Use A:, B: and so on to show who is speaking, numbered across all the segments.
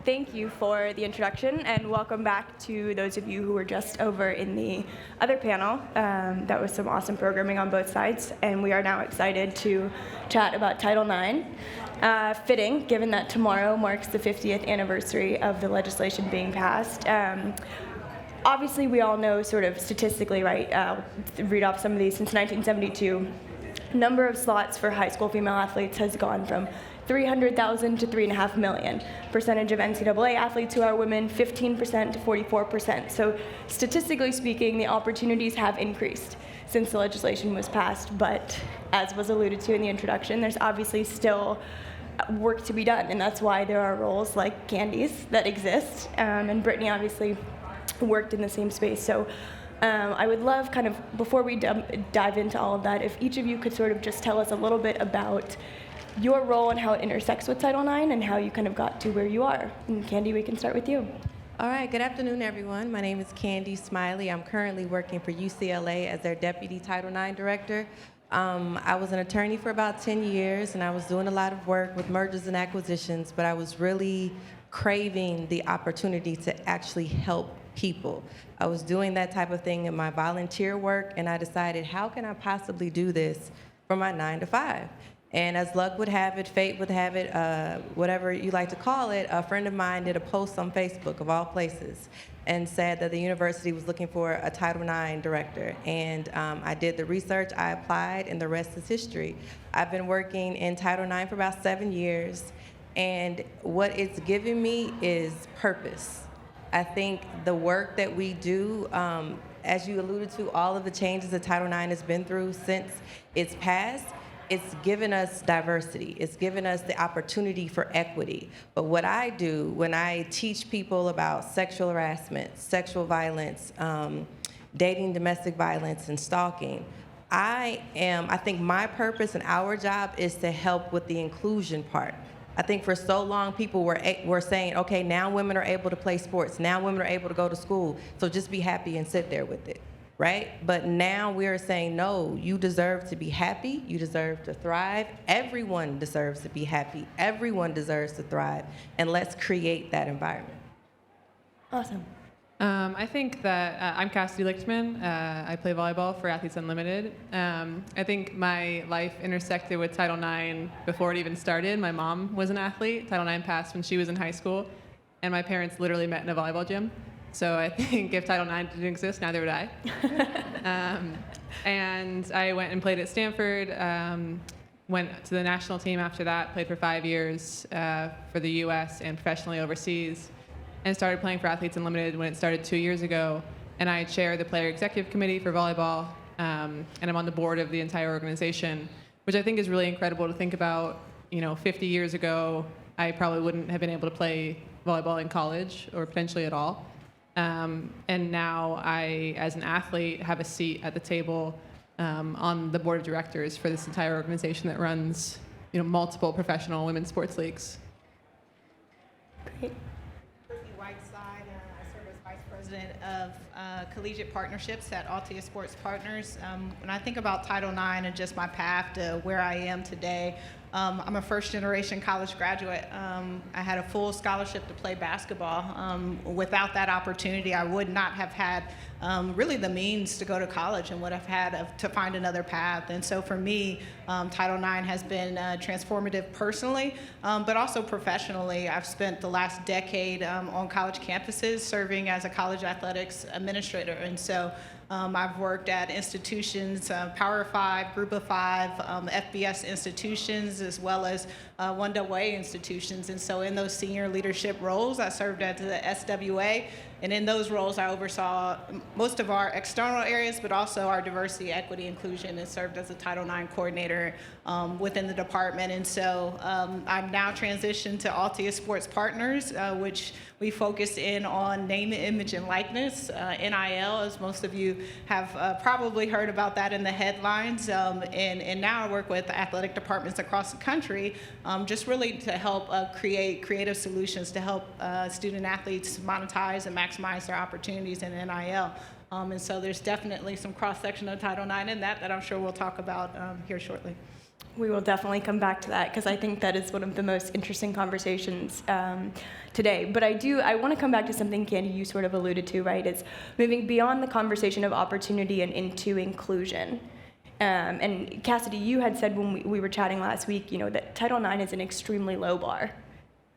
A: thank you for the introduction, and welcome back to those of you who were just over in the other panel. That was some awesome programming on both sides, and we are now excited to chat about Title IX. Fitting, given that tomorrow marks the 50th anniversary of the legislation being passed. Obviously, we all know sort of statistically, right, read off some of these, since 1972, number of slots for high school female athletes has gone from 300,000 to 3.5 million. Percentage of NCAA athletes who are women, 15% to 44%. So statistically speaking, the opportunities have increased since the legislation was passed, but as was alluded to in the introduction, there's obviously still work to be done, and that's why there are roles like Candi's that exist, and Brittany obviously worked in the same space. So I would love, kind of, before we dive into all of that, if each of you could sort of just tell us a little bit about your role and how it intersects with Title IX and how you kind of got to where you are. And Candi, we can start with you.
B: All right, good afternoon, everyone. My name is Candi Smiley. I'm currently working for UCLA as their Deputy Title IX Director. I was an attorney for about 10 years, and I was doing a lot of work with mergers and acquisitions, but I was really craving the opportunity to actually help people. I was doing that type of thing in my volunteer work, and I decided, how can I possibly do this from my 9 to 5? And as luck would have it, fate would have it, whatever you like to call it, a friend of mine did a post on Facebook, of all places, and said that the university was looking for a Title IX director. And I did the research, I applied, and the rest is history. I've been working in Title IX for about 7 years, and what it's given me is purpose. I think the work that we do, as you alluded to, all of the changes that Title IX has been through since it's passed, it's given us diversity. It's given us the opportunity for equity. But what I do when I teach people about sexual harassment, sexual violence, dating, domestic violence, and stalking, I think my purpose and our job is to help with the inclusion part. I think for so long people were saying, okay, now women are able to play sports, now women are able to go to school, so just be happy and sit there with it. Right? But now we're saying, no, you deserve to be happy, you deserve to thrive, everyone deserves to be happy, everyone deserves to thrive, and let's create that environment.
A: Awesome.
C: I think that I'm Cassidy Lichtmen. I play volleyball for Athletes Unlimited. I think my life intersected with Title IX before it even started. My mom was an athlete. Title IX passed when she was in high school, and my parents literally met in a volleyball gym. So I think if Title IX didn't exist, neither would I. And I went and played at Stanford, went to the national team after that, played for 5 years for the US and professionally overseas, and started playing for Athletes Unlimited when it started 2 years ago. And I chair the player executive committee for volleyball, and I'm on the board of the entire organization, which I think is really incredible to think about. 50 years ago, I probably wouldn't have been able to play volleyball in college or potentially at all. And now I, as an athlete, have a seat at the table on the board of directors for this entire organization that runs, multiple professional women's sports leagues.
A: Great.
D: Whiteside, I serve as Vice President of Collegiate Partnerships at Altea Sports Partners. When I think about Title IX and just my path to where I am today, I'm a first-generation college graduate. I had a full scholarship to play basketball. Without that opportunity, I would not have had really the means to go to college and would have had to find another path. And so for me, Title IX has been transformative personally, but also professionally. I've spent the last decade on college campuses serving as a college athletics administrator. And so I've worked at institutions, Power 5, Group of 5, FBS institutions, as well as 1AA institutions. And so in those senior leadership roles, I served at the SWA. And in those roles, I oversaw most of our external areas, but also our diversity, equity, inclusion, and served as a Title IX coordinator within the department. And so I've now transitioned to Altea Sports Partners, which we focus in on name, image, and likeness, NIL, as most of you have probably heard about that in the headlines. And now I work with athletic departments across the country, just really to help create creative solutions to help student athletes monetize and maximize their opportunities in NIL. And so there's definitely some cross-section of Title IX in that I'm sure we'll talk about here shortly.
A: We will definitely come back to that because I think that is one of the most interesting conversations today. But I want to come back to something, Candi, you sort of alluded to, right? It's moving beyond the conversation of opportunity and into inclusion. And Cassidy, you had said when we were chatting last week, that Title IX is an extremely low bar,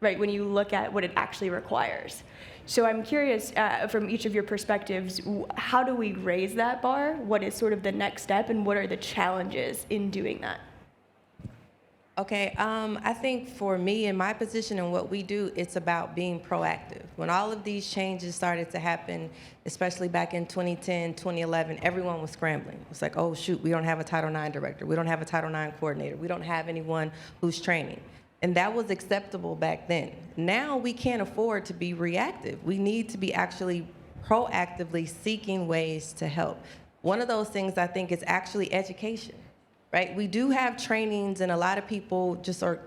A: right? When you look at what it actually requires. So I'm curious, from each of your perspectives, how do we raise that bar? What is sort of the next step, and what are the challenges in doing that?
B: Okay, I think for me in my position and what we do, it's about being proactive. When all of these changes started to happen, especially back in 2010, 2011, everyone was scrambling. It's like, oh shoot, we don't have a Title IX director. We don't have a Title IX coordinator. We don't have anyone who's training. And that was acceptable back then. Now we can't afford to be reactive. We need to be actually proactively seeking ways to help. One of those things I think is actually education. Right? We do have trainings, and a lot of people just are,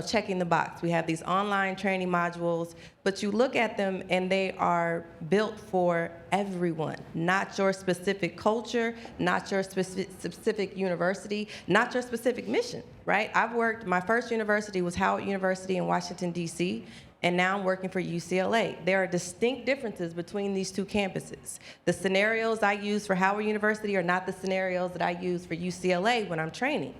B: checking the box. We have these online training modules, but you look at them and they are built for everyone, not your specific culture, not your specific university, not your specific mission, right? My first university was Howard University in Washington, D.C., and now I'm working for UCLA. There are distinct differences between these two campuses. The scenarios I use for Howard University are not the scenarios that I use for UCLA when I'm training.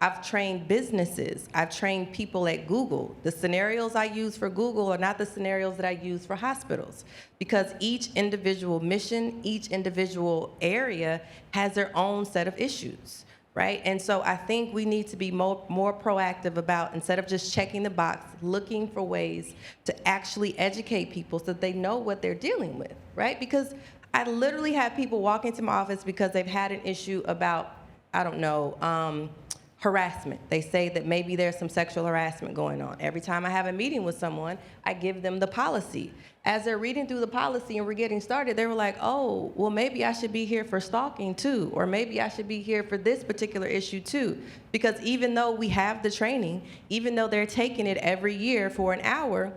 B: I've trained businesses. I've trained people at Google. The scenarios I use for Google are not the scenarios that I use for hospitals, because each individual mission, each individual area has their own set of issues. Right? And so I think we need to be more proactive about, instead of just checking the box, looking for ways to actually educate people so that they know what they're dealing with, right? Because I literally have people walk into my office because they've had an issue about, harassment. They say that maybe there's some sexual harassment going on. Every time I have a meeting with someone, I give them the policy. As they're reading through the policy and we're getting started, they were like, oh, well, maybe I should be here for stalking too, or maybe I should be here for this particular issue too. Because even though we have the training, even though they're taking it every year for an hour,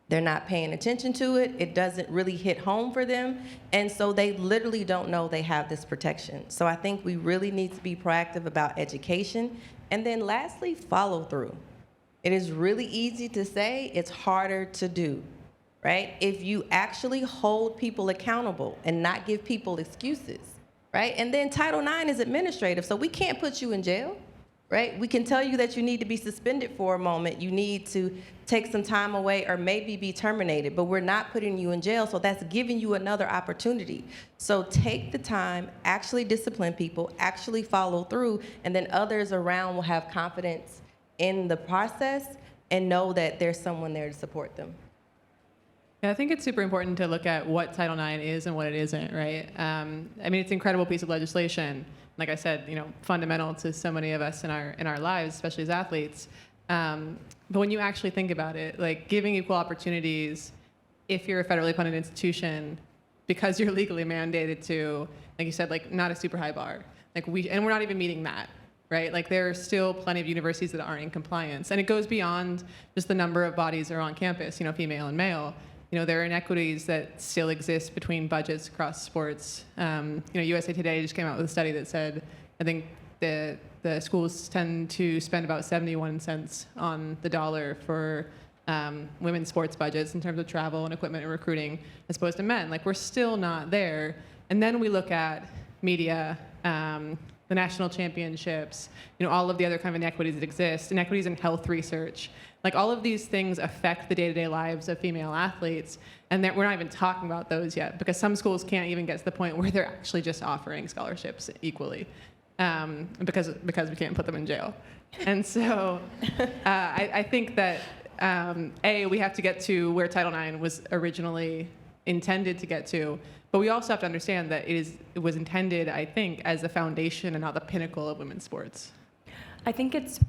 B: they're not paying attention to it. It doesn't really hit home for them. And so they literally don't know they have this protection. So I think we really need to be proactive about education. And then lastly, follow through. It is really easy to say, it's harder to do, right? If you actually hold people accountable and not give people excuses, right? And then Title IX is administrative, so we can't put you in jail. Right? We can tell you that you need to be suspended for a moment, you need to take some time away, or maybe be terminated, but we're not putting you in jail, so that's giving you another opportunity. So take the time, actually discipline people, actually follow through, and then others around will have confidence in the process and know that there's someone there to support them.
C: Yeah, I think it's super important to look at what Title IX is and what it isn't, right? It's an incredible piece of legislation. Like I said, fundamental to so many of us in our lives, especially as athletes. But when you actually think about it, like giving equal opportunities, if you're a federally funded institution, because you're legally mandated to, like you said, like not a super high bar. And we're not even meeting that, right? Like there are still plenty of universities that aren't in compliance, and it goes beyond just the number of bodies that are on campus, female and male. There are inequities that still exist between budgets across sports. USA Today just came out with a study that said, I think the schools tend to spend about 71 cents on the dollar for women's sports budgets in terms of travel and equipment and recruiting, as opposed to men. Like, we're still not there. And then we look at media, the national championships, all of the other kind of inequities that exist, inequities in health research. Like, all of these things affect the day-to-day lives of female athletes, and that we're not even talking about those yet, because some schools can't even get to the point where they're actually just offering scholarships equally, because we can't put them in jail. And so I think that, we have to get to where Title IX was originally intended to get to, but we also have to understand that it was intended, I think, as the foundation and not the pinnacle of women's sports.
A: I think it's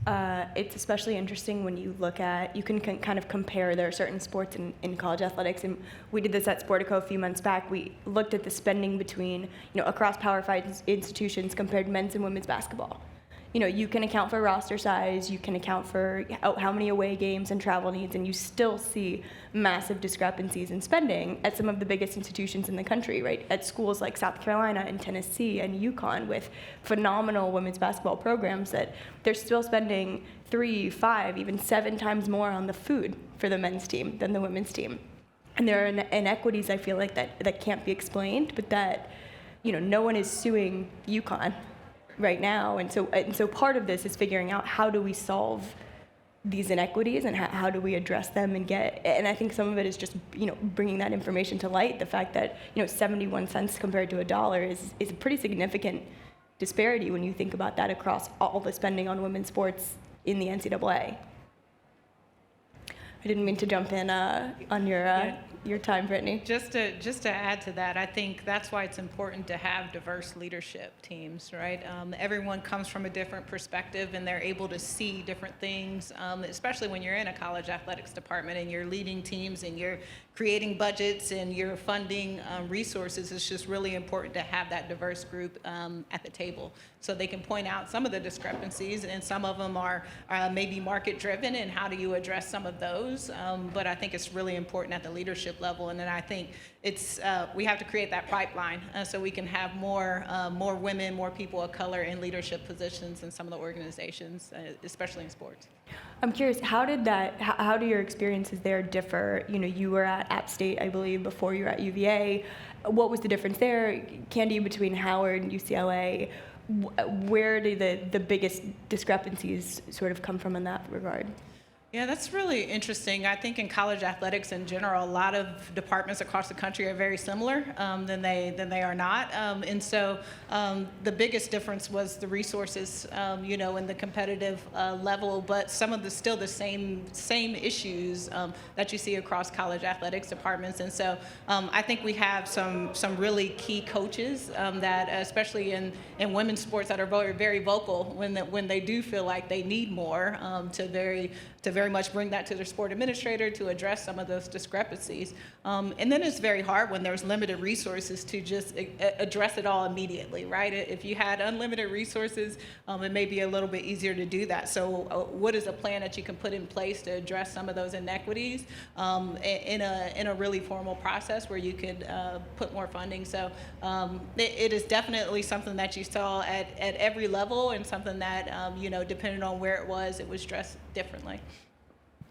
A: especially interesting when you look at, you can kind of compare, there are certain sports in college athletics, and we did this at Sportico a few months back. We looked at the spending between, across Power 5 institutions compared men's and women's basketball. you can account for roster size, you can account for how many away games and travel needs, and you still see massive discrepancies in spending at some of the biggest institutions in the country, right? At schools like South Carolina and Tennessee and UConn with phenomenal women's basketball programs that they're still spending 3, 5, even 7 times more on the food for the men's team than the women's team. And there are inequities, I feel like, that can't be explained, but that, no one is suing UConn right now. And so part of this is figuring out how do we solve these inequities and how do we address them and I think some of it is just, bringing that information to light. The fact that, 71 cents compared to $1 is a pretty significant disparity when you think about that across all the spending on women's sports in the NCAA. I didn't mean to jump in on your time, Brittany.
D: Just to add to that, I think that's why it's important to have diverse leadership teams, right? Everyone comes from a different perspective, and they're able to see different things, especially when you're in a college athletics department and you're leading teams and you're creating budgets and you're funding resources. It's just really important to have that diverse group at the table so they can point out some of the discrepancies, and some of them are maybe market driven, and how do you address some of those? But I think it's really important at the leadership level, and then I think it's we have to create that pipeline so we can have more women, more people of color in leadership positions in some of the organizations, especially in sports.
A: I'm curious, how do your experiences there differ? You were at App State, I believe, before you were at UVA. What was the difference there, Candi, between Howard and UCLA? Where do the biggest discrepancies sort of come from in that regard?
D: Yeah, that's really interesting. I think in college athletics in general, a lot of departments across the country are very similar than they are not. And so the biggest difference was the resources, and the competitive level, but some of still the same issues that you see across college athletics departments. And so I think we have some really key coaches that, especially in women's sports, that are very, very vocal when they do feel like they need more to very much bring that to their sport administrator to address some of those discrepancies. And then it's very hard when there's limited resources to just address it all immediately, right? If you had unlimited resources, it may be a little bit easier to do that. So what is a plan that you can put in place to address some of those inequities in a really formal process where you could put more funding? So it is definitely something that you saw at every level, and something that, depending on where it was addressed differently.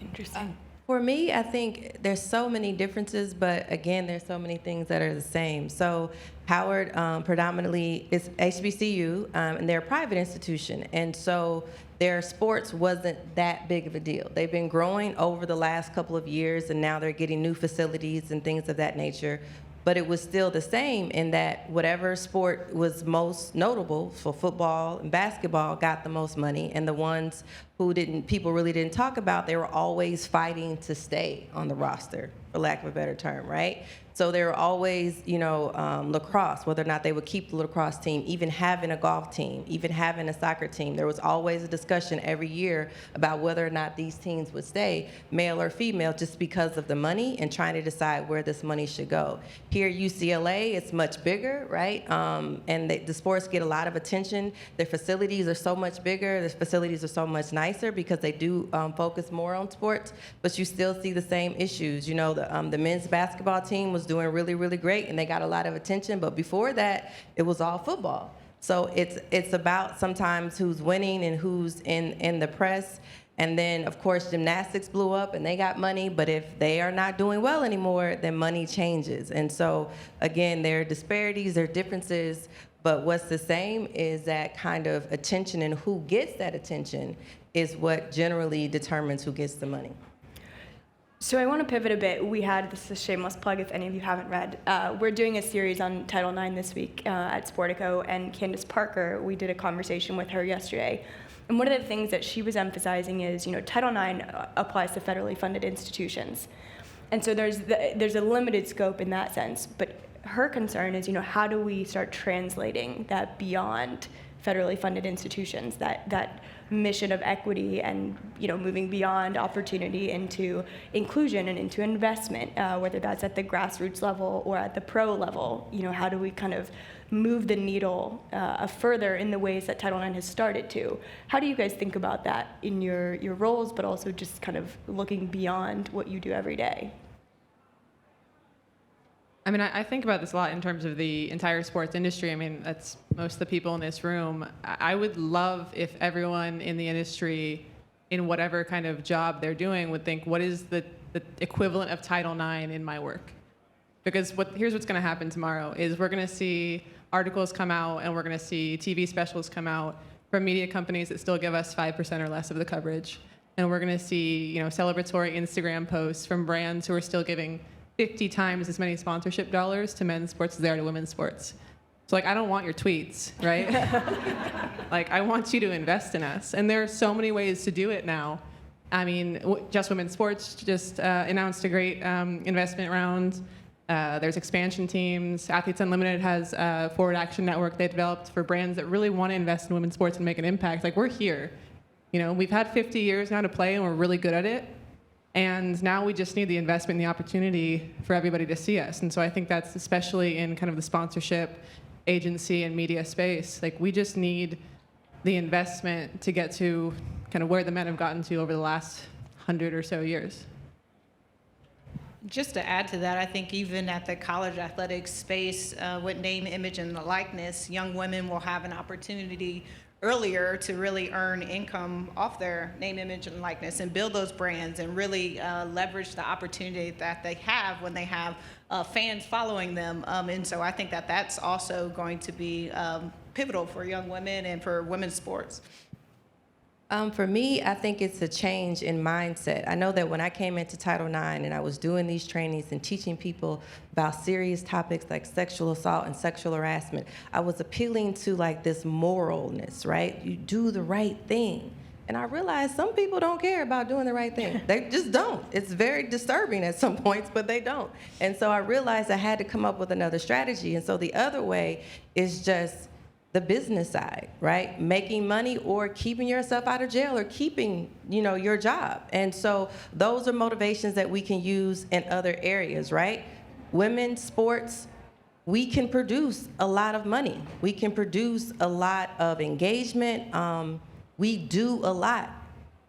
A: Interesting.
B: For me, I think there's so many differences, but again, there's so many things that are the same. So Howard predominantly is HBCU, and they're a private institution, and so their sports wasn't that big of a deal. They've been growing over the last couple of years, and now they're getting new facilities and things of that nature. But it was still the same in that whatever sport was most notable, so football and basketball got the most money, and the ones who people really didn't talk about, they were always fighting to stay on the roster, for lack of a better term, right? So they were always, lacrosse, whether or not they would keep the lacrosse team, even having a golf team, even having a soccer team. There was always a discussion every year about whether or not these teams would stay, male or female, just because of the money and trying to decide where this money should go. Here at UCLA, it's much bigger, right? And the sports get a lot of attention. Their facilities are so much bigger. Their facilities are so much nicer because they do focus more on sports, but you still see the same issues. The men's basketball team was doing really, really great, and they got a lot of attention, but before that, it was all football. So it's about sometimes who's winning and who's in the press. And then, of course, gymnastics blew up, and they got money, but if they are not doing well anymore, then money changes. And so, again, there are disparities, there are differences, but what's the same is that kind of attention, and who gets that attention is what generally determines who gets the money.
A: So I want to pivot a bit. This is a shameless plug if any of you haven't read. We're doing a series on Title IX this week at Sportico, and Candace Parker, we did a conversation with her yesterday. And one of the things that she was emphasizing is, Title IX applies to federally funded institutions. And so there's a limited scope in that sense. But her concern is, how do we start translating that beyond federally funded institutions, that mission of equity and, moving beyond opportunity into inclusion and into investment, whether that's at the grassroots level or at the pro level. How do we kind of move the needle further in the ways that Title IX has started to? How do you guys think about that in your roles, but also just kind of looking beyond what you do every day?
C: I mean, I think about this a lot in terms of the entire sports industry. I mean, that's most of the people in this room. I would love if everyone in the industry, in whatever kind of job they're doing, would think, what is the equivalent of Title IX in my work? Because here's what's going to happen tomorrow is we're going to see articles come out and we're going to see TV specials come out from media companies that still give us 5% or less of the coverage. And we're going to see, celebratory Instagram posts from brands who are still giving 50 times as many sponsorship dollars to men's sports as they are to women's sports. So I don't want your tweets, right? I want you to invest in us. And there are so many ways to do it now. I mean, Just Women's Sports just announced a great investment round. There's expansion teams. Athletes Unlimited has a forward action network they developed for brands that really want to invest in women's sports and make an impact. We're here. We've had 50 years now to play and we're really good at it. And now we just need the investment and the opportunity for everybody to see us. And so I think that's especially in kind of the sponsorship, agency, and media space. We just need the investment to get to kind of where the men have gotten to over the last 100 or so years.
D: Just to add to that, I think even at the college athletics space, with name, image, and the likeness, young women will have an opportunity earlier to really earn income off their name, image, and likeness and build those brands and really leverage the opportunity that they have when they have fans following them. And so I think that that's also going to be pivotal for young women and for women's sports.
B: For me, I think it's a change in mindset. I know that when I came into Title IX and I was doing these trainings and teaching people about serious topics like sexual assault and sexual harassment, I was appealing to this moralness, right? You do the right thing. And I realized some people don't care about doing the right thing. They just don't. It's very disturbing at some points, but they don't. And so I realized I had to come up with another strategy. And so the other way is just the business side, right? Making money or keeping yourself out of jail or keeping, your job. And so those are motivations that we can use in other areas, right? Women's sports, we can produce a lot of money. We can produce a lot of engagement. We do a lot.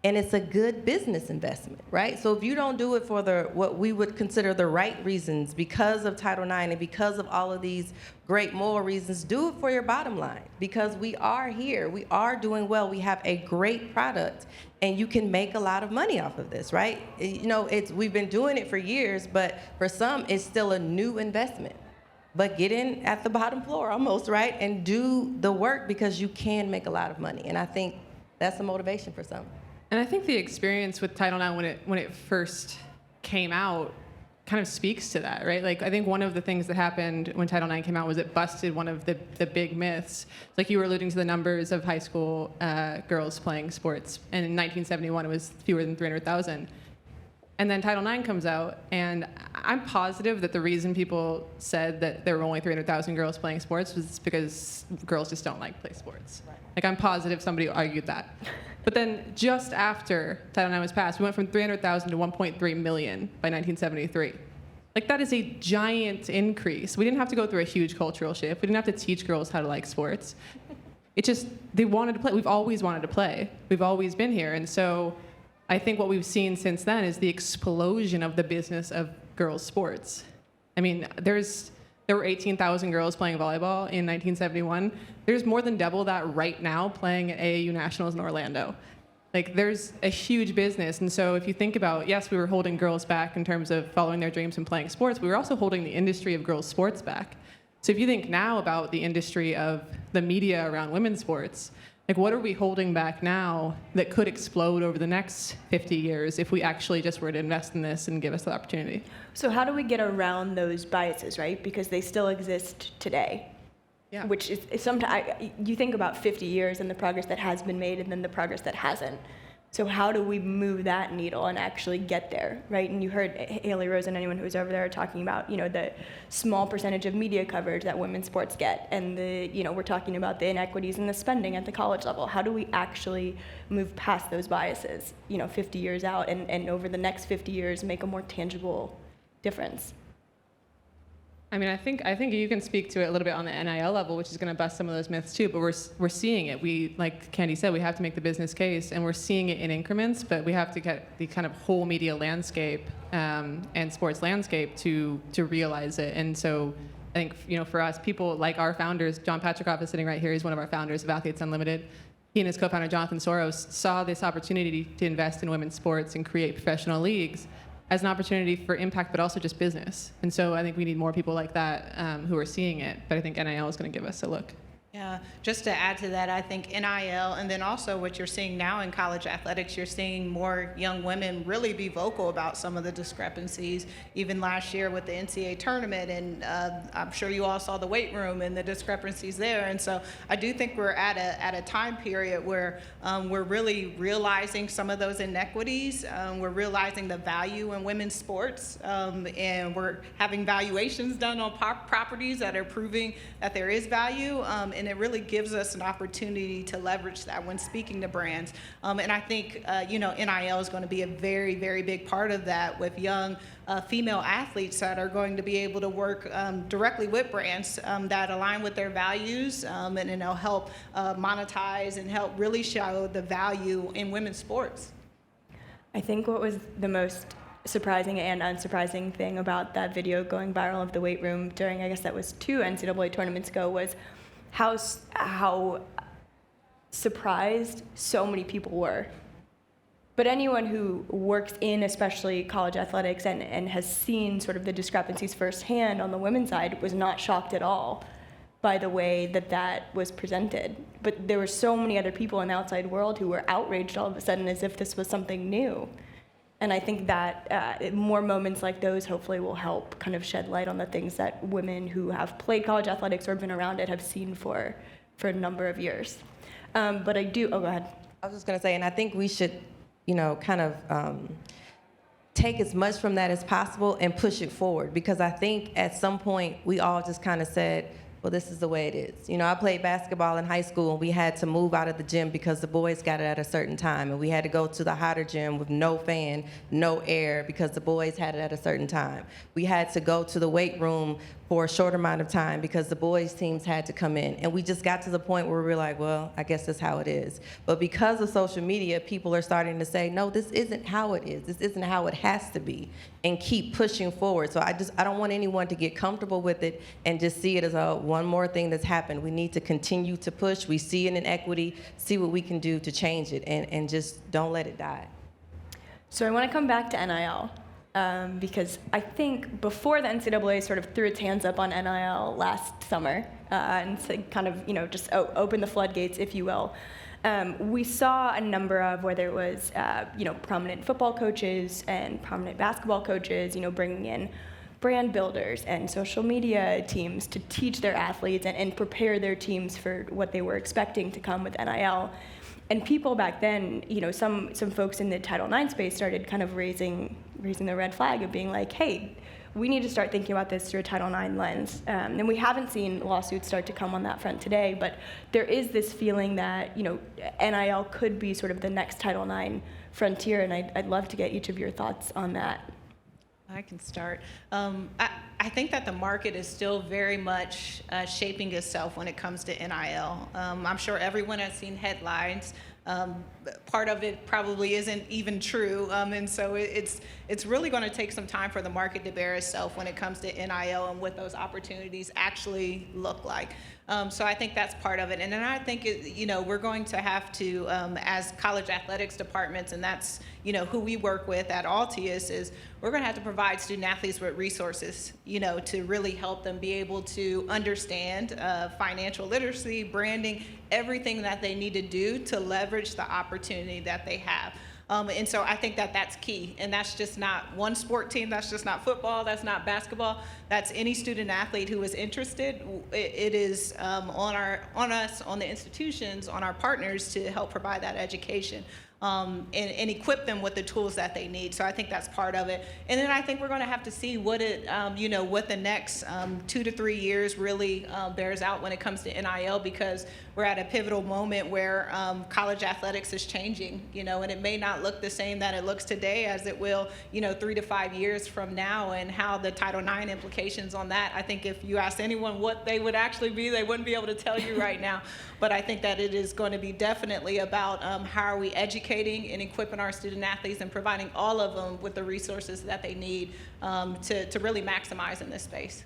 B: And it's a good business investment, right? So if you don't do it for what we would consider the right reasons because of Title IX and because of all of these great moral reasons, do it for your bottom line because we are here. We are doing well. We have a great product and you can make a lot of money off of this, right? We've been doing it for years, but for some, it's still a new investment. But get in at the bottom floor almost, right? And do the work because you can make a lot of money. And I think that's a motivation for some.
C: And I think the experience with Title IX when it first came out kind of speaks to that, right? I think one of the things that happened when Title IX came out was it busted one of the big myths. It's you were alluding to the numbers of high school girls playing sports. And in 1971, it was fewer than 300,000. And then Title IX comes out, and I'm positive that the reason people said that there were only 300,000 girls playing sports was because girls just don't play sports. Right. I'm positive somebody argued that. But then just after Title IX was passed, we went from 300,000 to 1.3 million by 1973. That is a giant increase. We didn't have to go through a huge cultural shift. We didn't have to teach girls how to like sports. It just, they wanted to play. We've always wanted to play. We've always been here. And so I think what we've seen since then is the explosion of the business of girls' sports. I mean, there were 18,000 girls playing volleyball in 1971. There's more than double that right now playing at AAU Nationals in Orlando. There's a huge business. And so if you think about, yes, we were holding girls back in terms of following their dreams and playing sports, we were also holding the industry of girls' sports back. So if you think now about the industry of the media around women's sports, what are we holding back now that could explode over the next 50 years if we actually just were to invest in this and give us the opportunity?
A: So how do we get around those biases, right? Because they still exist today. Yeah. Which is sometimes, you think about 50 years and the progress that has been made and then the progress that hasn't. So how do we move that needle and actually get there, right? And you heard Haley Rose and anyone who was over there talking about, the small percentage of media coverage that women's sports get, and we're talking about the inequities in the spending at the college level. How do we actually move past those biases, 50 years out, and over the next 50 years make a more tangible difference?
C: I mean, I think you can speak to it a little bit on the NIL level, which is going to bust some of those myths too. But we're seeing it. We, like Candi said, we have to make the business case, and we're seeing it in increments. But we have to get the kind of whole media landscape and sports landscape to realize it. And so I think for us, people like our founders, John Patrikoff is sitting right here. He's one of our founders of Athletes Unlimited. He and his co-founder Jonathan Soros saw this opportunity to invest in women's sports and create professional leagues as an opportunity for impact, but also just business. And so I think we need more people like that who are seeing it. But I think NIL is going to give us a look.
D: Yeah, just to add to that, I think NIL, and then also what you're seeing now in college athletics, you're seeing more young women really be vocal about some of the discrepancies. Even last year with the NCAA tournament, and I'm sure you all saw the weight room and the discrepancies there. And so I do think we're at a time period where we're really realizing some of those inequities. We're realizing the value in women's sports, and we're having valuations done on properties that are proving that there is value. And it really gives us an opportunity to leverage that when speaking to brands. And I think, NIL is going to be a very, very big part of that with young female athletes that are going to be able to work directly with brands that align with their values, and it'll help monetize and help really show the value in women's sports.
A: I think what was the most surprising and unsurprising thing about that video going viral of the weight room during, I guess that was 2 NCAA tournaments ago, was how surprised so many people were. But anyone who works in especially college athletics and has seen sort of the discrepancies firsthand on the women's side was not shocked at all by the way that was presented. But there were so many other people in the outside world who were outraged all of a sudden as if this was something new. And I think that more moments like those hopefully will help kind of shed light on the things that women who have played college athletics or been around it have seen for a number of years. But go ahead.
B: I was just going to say, and I think we should, kind of take as much from that as possible and push it forward. Because I think at some point we all just kind of said, well, this is the way it is. I played basketball in high school, and we had to move out of the gym because the boys got it at a certain time, and we had to go to the hotter gym with no fan, no air, because the boys had it at a certain time. We had to go to the weight room for a short amount of time because the boys' teams had to come in. And we just got to the point where we were like, well, I guess that's how it is. But because of social media, people are starting to say, no, this isn't how it is. This isn't how it has to be, and keep pushing forward. So I don't want anyone to get comfortable with it and just see it as one more thing that's happened. We need to continue to push. We see an inequity, see what we can do to change it, and just don't let it die.
A: So I want to come back to NIL. Because I think before the NCAA sort of threw its hands up on NIL last summer and kind of, just open the floodgates, if you will, we saw a number of, whether it was, prominent football coaches and prominent basketball coaches, bringing in brand builders and social media teams to teach their athletes and prepare their teams for what they were expecting to come with NIL. And people back then, some folks in the Title IX space started kind of raising the red flag of being like, hey, we need to start thinking about this through a Title IX lens. And we haven't seen lawsuits start to come on that front today, but there is this feeling that, NIL could be sort of the next Title IX frontier, and I'd love to get each of your thoughts on that.
D: I can start. I think that the market is still very much shaping itself when it comes to NIL. I'm sure everyone has seen headlines. Part of it probably isn't even true, and so it's really going to take some time for the market to bear itself when it comes to NIL and what those opportunities actually look like. So I think that's part of it. And then I think, we're going to have to, as college athletics departments, and that's, who we work with at Altius, is we're going to have to provide student athletes with resources, to really help them be able to understand financial literacy, branding, everything that they need to do to leverage the opportunity that they have. And so I think that that's key. And that's just not one sport team. That's just not football. That's not basketball. That's any student athlete who is interested. It is on us, on the institutions, on our partners to help provide that education. and equip them with the tools that they need. So I think that's part of it. And then I think we're going to have to see what what the next 2 to 3 years really bears out when it comes to NIL, because we're at a pivotal moment where college athletics is changing, and it may not look the same that it looks today as it will, 3 to 5 years from now, and how the Title IX implications on that. I think if you asked anyone what they would actually be, they wouldn't be able to tell you right now. But I think that it is going to be definitely about how are we educating and equipping our student athletes and providing all of them with the resources that they need to really maximize in this space.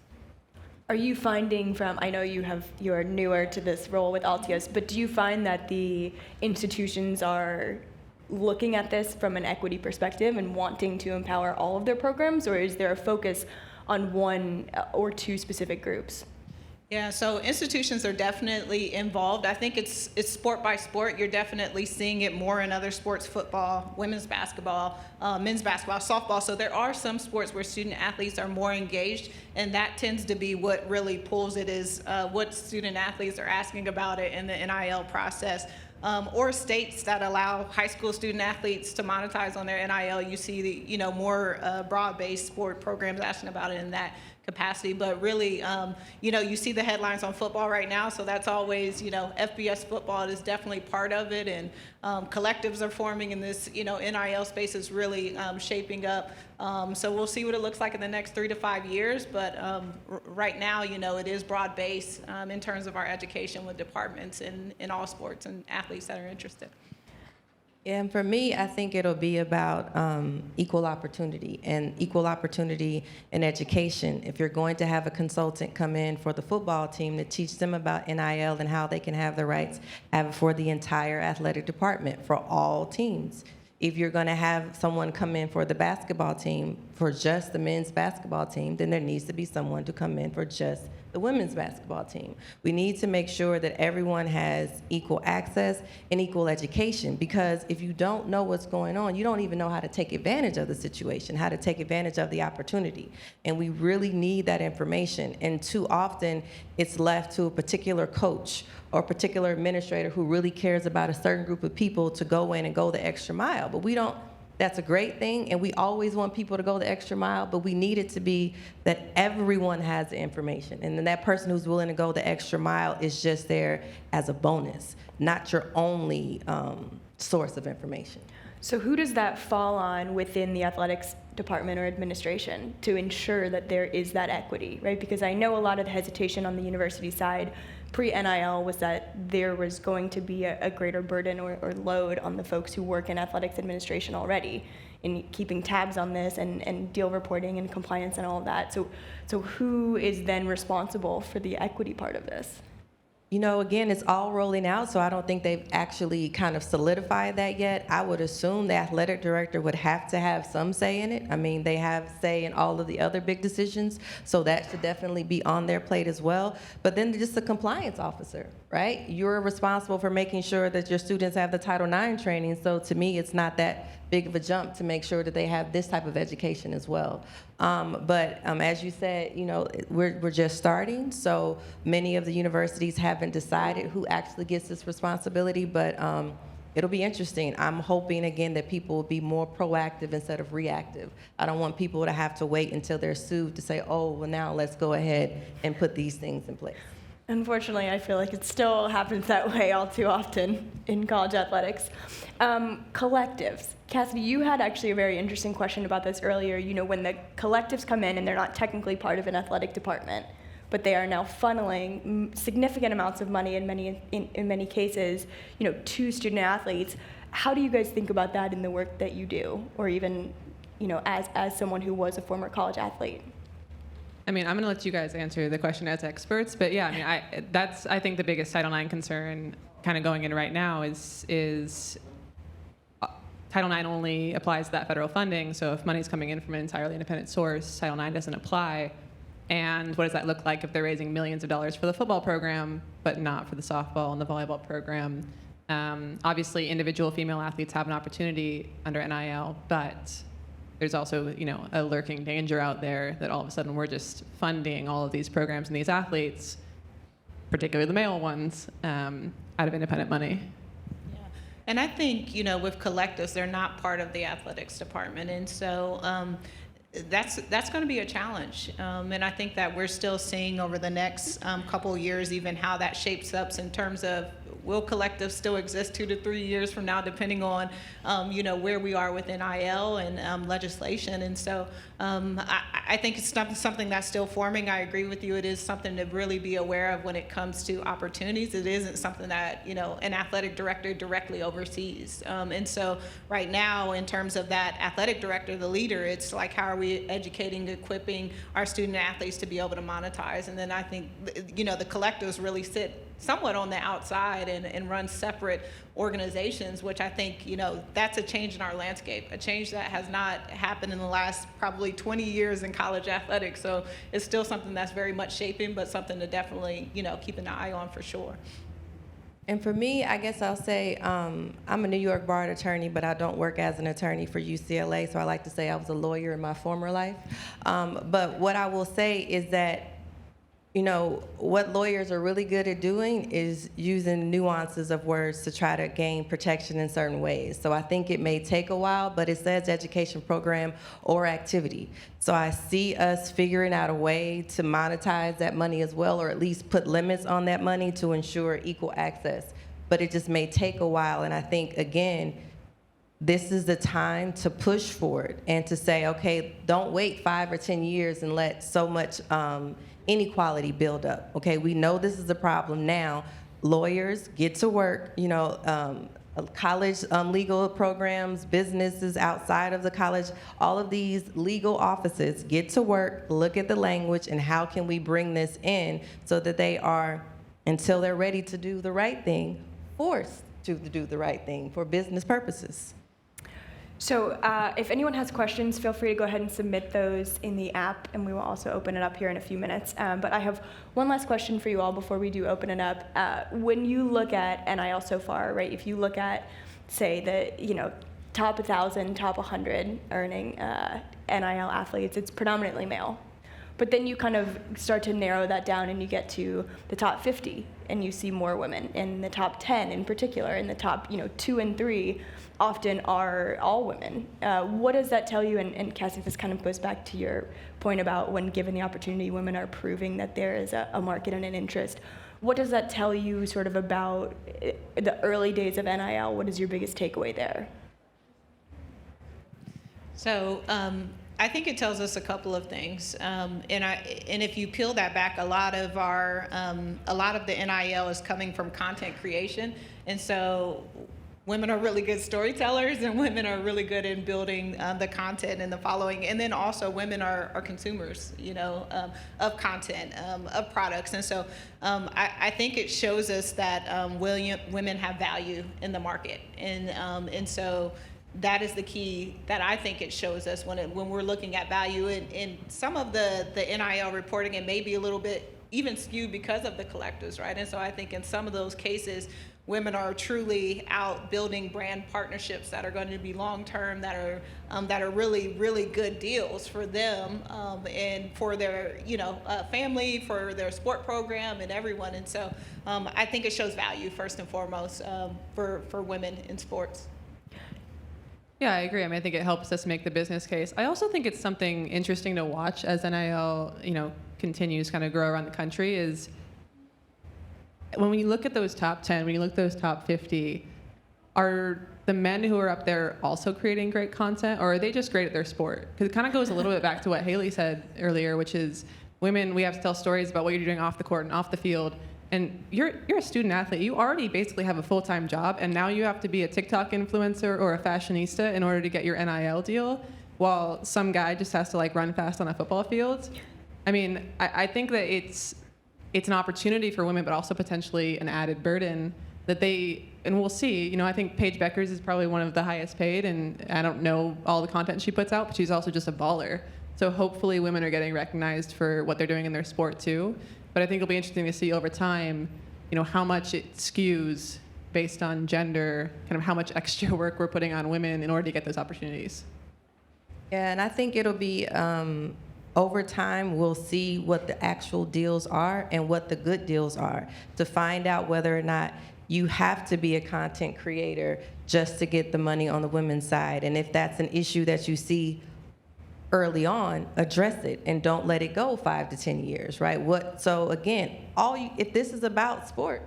A: Are you finding I know you're newer to this role with Altius, but do you find that the institutions are looking at this from an equity perspective and wanting to empower all of their programs, or is there a focus on one or two specific groups?
D: Yeah, so institutions are definitely involved. I think it's sport by sport. You're definitely seeing it more in other sports: football, women's basketball, men's basketball, softball. So there are some sports where student athletes are more engaged, and that tends to be what really pulls it, is what student athletes are asking about it in the NIL process. Or states that allow high school student athletes to monetize on their NIL. You see the more broad-based sport programs asking about it in that capacity. But really, you see the headlines on football right now, so that's always, FBS football is definitely part of it, and collectives are forming in this, NIL space is really shaping up. So we'll see what it looks like in the next 3 to 5 years, but right now, it is broad-based in terms of our education with departments in all sports and athletes that are interested.
B: And for me, I think it'll be about equal opportunity in education. If you're going to have a consultant come in for the football team to teach them about NIL and how they can have the rights, have it for the entire athletic department, for all teams. If you're going to have someone come in for the basketball team, for just the men's basketball team, then there needs to be someone to come in for just the women's basketball team. We need to make sure that everyone has equal access and equal education, because if you don't know what's going on, you don't even know how to take advantage of the situation, how to take advantage of the opportunity. And we really need that information. And too often, it's left to a particular coach or a particular administrator who really cares about a certain group of people to go in and go the extra mile. But we don't. That's a great thing, and we always want people to go the extra mile, but we need it to be that everyone has the information, and then that person who's willing to go the extra mile is just there as a bonus, not your only source of information.
A: So who does that fall on within the athletics department or administration to ensure that there is that equity, right? Because I know a lot of the hesitation on the university side pre-NIL was that there was going to be a greater burden or load on the folks who work in athletics administration already in keeping tabs on this and deal reporting and compliance and all of that. So who is then responsible for the equity part of this?
B: Again, it's all rolling out, so I don't think they've actually kind of solidified that yet. I would assume the athletic director would have to have some say in it. I mean, they have say in all of the other big decisions, so that should definitely be on their plate as well. But then just the compliance officer, right? You're responsible for making sure that your students have the Title IX training, so to me, it's not that big of a jump to make sure that they have this type of education as well. But as you said, we're just starting, so many of the universities haven't decided who actually gets this responsibility, but it'll be interesting. I'm hoping, again, that people will be more proactive instead of reactive. I don't want people to have to wait until they're sued to say, oh, well, now let's go ahead and put these things in place.
A: Unfortunately, I feel like it still happens that way all too often in college athletics. Collectives. Cassidy, you had actually a very interesting question about this earlier. When the collectives come in and they're not technically part of an athletic department, but they are now funneling significant amounts of money in many cases, to student athletes. How do you guys think about that in the work that you do, or even, as someone who was a former college athlete?
C: I mean, I'm going to let you guys answer the question as experts, but yeah, I mean, that's I think the biggest Title IX concern kind of going in right now is Title IX only applies to that federal funding, so if money's coming in from an entirely independent source, Title IX doesn't apply. And what does that look like if they're raising millions of dollars for the football program, but not for the softball and the volleyball program? Obviously, individual female athletes have an opportunity under NIL, but there's also, a lurking danger out there that all of a sudden we're just funding all of these programs and these athletes, particularly the male ones, out of independent money.
D: And I think, with collectives, they're not part of the athletics department. And so that's going to be a challenge. And I think that we're still seeing over the next couple of years even how that shapes up in terms of will collectives still exist 2 to 3 years from now, depending on, where we are with NIL and legislation. And so I think it's something that's still forming. I agree with you. It is something to really be aware of when it comes to opportunities. It isn't something that, an athletic director directly oversees. And so right now, in terms of that athletic director, the leader, it's like, how are we educating, equipping our student athletes to be able to monetize? And then I think, the collectives really sit somewhat on the outside and run separate organizations, which I think, that's a change in our landscape, a change that has not happened in the last probably 20 years in college athletics. So it's still something that's very much shaping, but something to definitely, keep an eye on for sure.
B: And for me, I guess I'll say I'm a New York barred attorney, but I don't work as an attorney for UCLA, so I like to say I was a lawyer in my former life. But what I will say is that what lawyers are really good at doing is using nuances of words to try to gain protection in certain ways. So I think it may take a while, but it says education program or activity. So I see us figuring out a way to monetize that money as well, or at least put limits on that money to ensure equal access. But it just may take a while, and I think, again, this is the time to push for it and to say, okay, don't wait 5 or 10 years and let so much inequality build up. Okay, we know this is a problem now. Lawyers, get to work. College legal programs, businesses outside of the college, all of these legal offices, get to work, look at the language, and how can we bring this in so that they are, until they're ready to do the right thing, forced to do the right thing for business purposes.
A: So if anyone has questions, feel free to go ahead and submit those in the app, and we will also open it up here in a few minutes. But I have one last question for you all before we do open it up. When you look at NIL so far, right, if you look at, say, the top 1,000, top 100 earning NIL athletes, it's predominantly male. But then you kind of start to narrow that down and you get to the top 50, and you see more women. In the top 10 in particular, in the top 2 and 3 often are all women. What does that tell you? And Cassie, this kind of goes back to your point about when given the opportunity, women are proving that there is a market and an interest. What does that tell you sort of about the early days of NIL? What is your biggest takeaway there?
D: So I think it tells us a couple of things, and if you peel that back, a lot of the NIL is coming from content creation, and so women are really good storytellers, and women are really good in building the content and the following, and then also women are consumers, of content, of products, and so I think it shows us that women have value in the market, and so. That is the key that I think it shows us when we're looking at value. In some of the NIL reporting, it may be a little bit even skewed because of the collectives, right? And so I think in some of those cases, women are truly out building brand partnerships that are going to be long-term, that are really, really good deals for them and for their, family, for their sport program and everyone. And so I think it shows value first and foremost for women in sports.
C: Yeah, I agree. I think it helps us make the business case. I also think it's something interesting to watch as NIL, continues kind of grow around the country is when you look at those top 10, when you look at those top 50, are the men who are up there also creating great content, or are they just great at their sport? Because it kind of goes a little bit back to what Haley said earlier, which is women, we have to tell stories about what you're doing off the court and off the field. And you're a student athlete. You already basically have a full-time job, and now you have to be a TikTok influencer or a fashionista in order to get your NIL deal, while some guy just has to run fast on a football field. I think that it's an opportunity for women, but also potentially an added burden that and we'll see. I think Paige Beckers is probably one of the highest paid, and I don't know all the content she puts out, but she's also just a baller. So hopefully women are getting recognized for what they're doing in their sport too. But I think it'll be interesting to see over time, how much it skews based on gender, kind of how much extra work we're putting on women in order to get those opportunities.
B: Yeah, and I think it'll be, over time, we'll see what the actual deals are and what the good deals are to find out whether or not you have to be a content creator just to get the money on the women's side. And if that's an issue that you see early on, address it and don't let it go 5 to 10 years, right? So again, if this is about sports,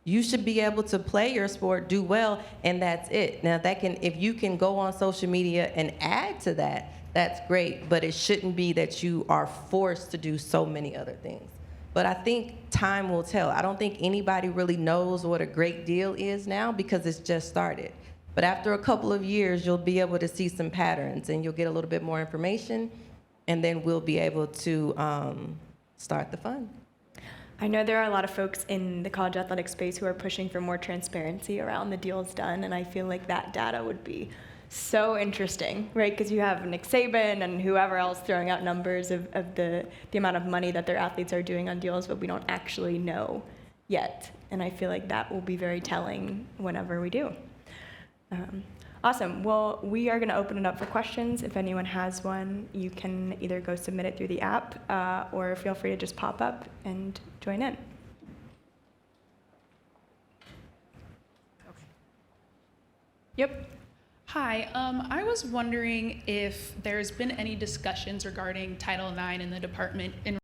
B: you should be able to play your sport, do well, and that's it. Now if you can go on social media and add to that, that's great, but it shouldn't be that you are forced to do so many other things. But I think time will tell. I don't think anybody really knows what a great deal is now because it's just started. But after a couple of years, you'll be able to see some patterns and you'll get a little bit more information, and then we'll be able to start the fund.
A: I know there are a lot of folks in the college athletic space who are pushing for more transparency around the deals done, and I feel like that data would be so interesting, right? Because you have Nick Saban and whoever else throwing out numbers of the amount of money that their athletes are doing on deals, but we don't actually know yet. And I feel like that will be very telling whenever we do. Awesome. Well, we are going to open it up for questions. If anyone has one, you can either go submit it through the app or feel free to just pop up and join in.
E: Okay.
A: Yep.
E: Hi, I was wondering if there's been any discussions regarding Title IX in the department in